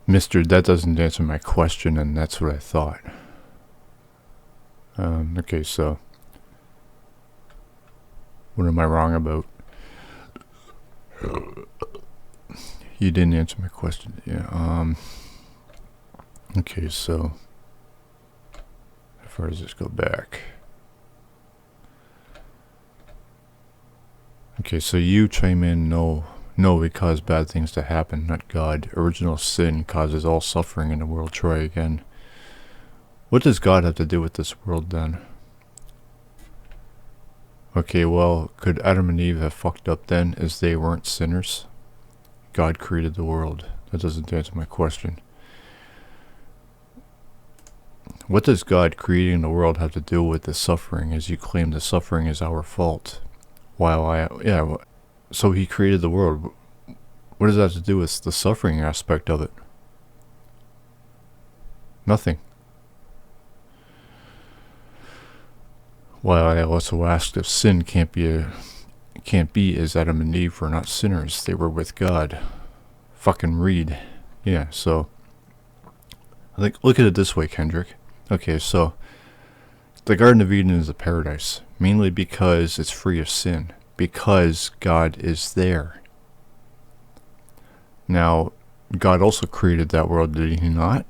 Mister, that doesn't answer my question, and that's what I thought. Okay, so what am I wrong about? You didn't answer my question. Yeah. Okay, so how far does this go back? Okay, so you chime in. No, we cause bad things to happen, not God. Original sin causes all suffering in the world. Try again. What does God have to do with this world then? Okay, well, could Adam and Eve have fucked up then, as they weren't sinners? God created the world. That doesn't answer my question. What does God creating the world have to do with the suffering, as you claim the suffering is our fault? So he created the world. What does that have to do with the suffering aspect of it? Nothing. Well, I also asked if sin can't be as Adam and Eve were not sinners. They were with God. Fucking read. Yeah, so I think look at it this way, Kendrick. Okay, so the Garden of Eden is a paradise, mainly because it's free of sin, because God is there. Now, God also created that world, did he not?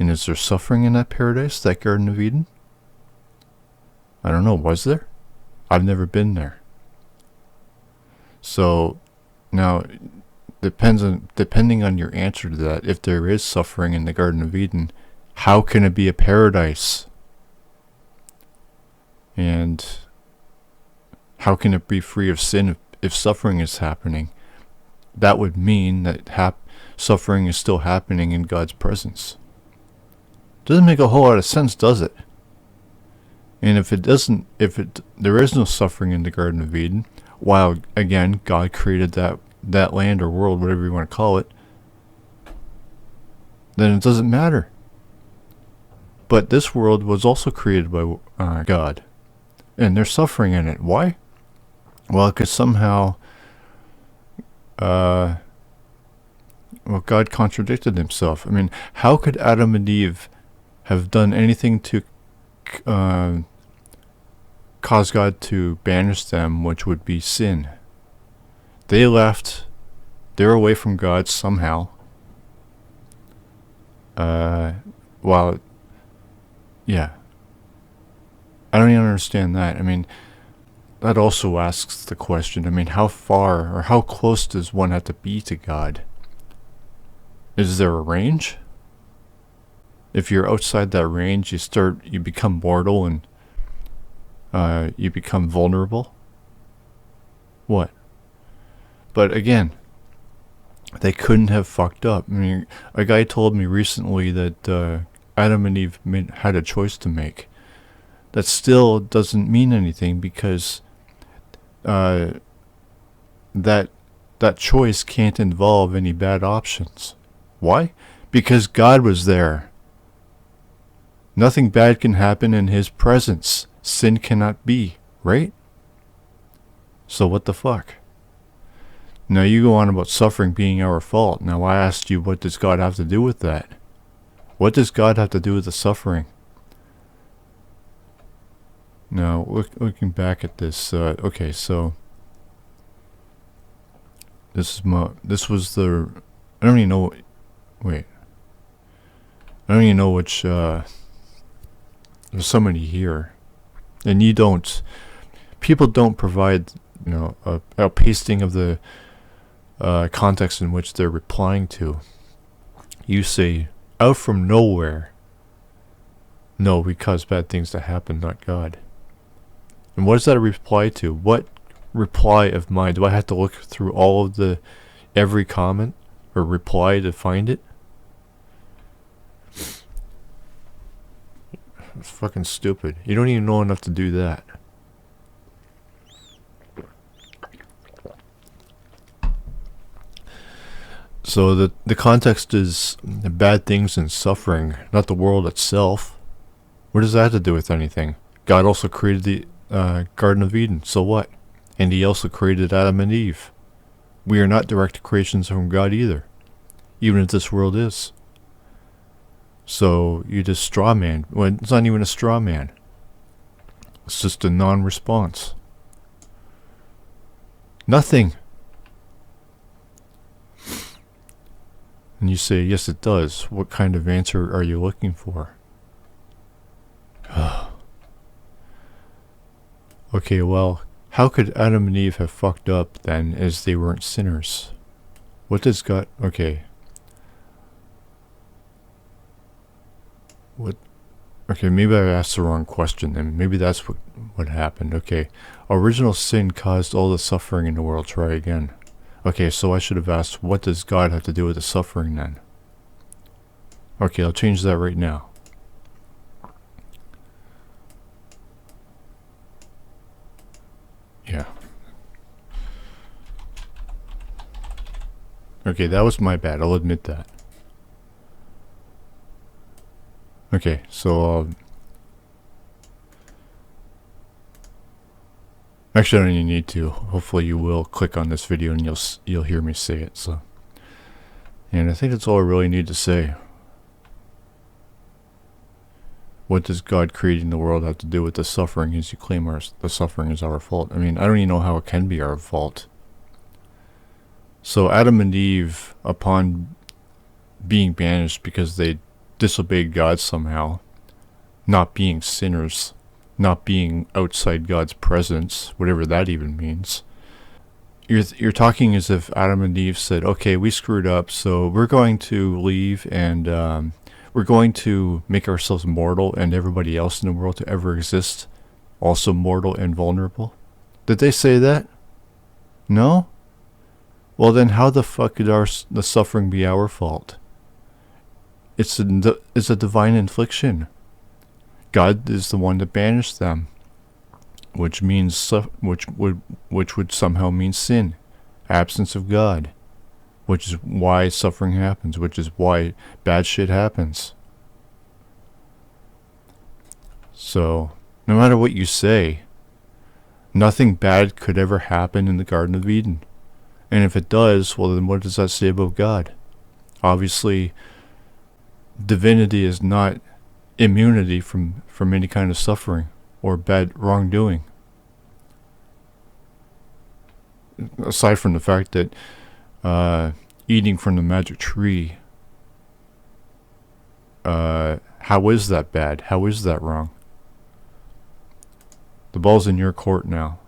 And is there suffering in that paradise, that Garden of Eden? I don't know, was there? I've never been there. So, now, depending on your answer to that, if there is suffering in the Garden of Eden, how can it be a paradise? And how can it be free of sin if suffering is happening? That would mean that suffering is still happening in God's presence. Doesn't make a whole lot of sense, does it? And if there is no suffering in the Garden of Eden, while again God created that land or world, whatever you want to call it, then it doesn't matter. But this world was also created by God, and there's suffering in it. Why? Well, because somehow, God contradicted himself. I mean, how could Adam and Eve have done anything to cause God to banish them, which would be sin? They left. They're away from God somehow. Yeah. I don't even understand that. I mean, that also asks the question, I mean, how far or how close does one have to be to God? Is there a range? If you're outside that range, you become mortal and you become vulnerable. What? But again, they couldn't have fucked up. I mean, a guy told me recently that Adam and Eve had a choice to make. That still doesn't mean anything, because that choice can't involve any bad options. Why? Because God was there. Nothing bad can happen in his presence. Sin cannot be, right? So what the fuck? Now you go on about suffering being our fault. Now I asked you, what does God have to do with that? What does God have to do with the suffering? Now, looking back at this, okay, so this was the, I don't even know, wait, I don't even know which, there's so many here, and people don't provide, a pasting of the context in which they're replying to. You say, out from nowhere, no, we cause bad things to happen, not God. And what is that a reply to? What reply of mine? Do I have to look through every comment or reply to find it? It's fucking stupid. You don't even know enough to do that. So the context is the bad things and suffering, not the world itself. What does that have to do with anything? God also created the Garden of Eden, so what? And he also created Adam and Eve. We are not direct creations from God either. even if this world is. So you just straw man. Well, it's not even a straw man. It's just a non-response. Nothing. And you say, yes, it does. What kind of answer are you looking for? Okay, well, how could Adam and Eve have fucked up then, as they weren't sinners? What does God... Okay. What... Okay, maybe I asked the wrong question then. Maybe that's what happened. Okay. Original sin caused all the suffering in the world. Try again. Okay, so I should have asked, what does God have to do with the suffering then? Okay, I'll change that right now. Yeah. Okay, that was my bad. I'll admit that. Okay, so actually I don't even need to. Hopefully you will click on this video and you'll hear me say it. So, and I think that's all I really need to say. What does God creating the world have to do with the suffering as you claim the suffering is our fault? I mean, I don't even know how it can be our fault. So Adam and Eve, upon being banished because they disobeyed God somehow, not being sinners, not being outside God's presence, whatever that even means, you're talking as if Adam and Eve said, okay, we screwed up, so we're going to leave and we're going to make ourselves mortal and everybody else in the world to ever exist also mortal and vulnerable. Did they say that? No? Well then how the fuck could the suffering be our fault? It's a divine infliction. God is the one that banished them, which means which would somehow mean sin, absence of God, which is why suffering happens, which is why bad shit happens. So, no matter what you say, nothing bad could ever happen in the Garden of Eden. And if it does, well then what does that say about God? Obviously, divinity is not immunity from any kind of suffering or bad wrongdoing. Aside from the fact that eating from the magic tree, how is that bad? How is that wrong? The ball's in your court now.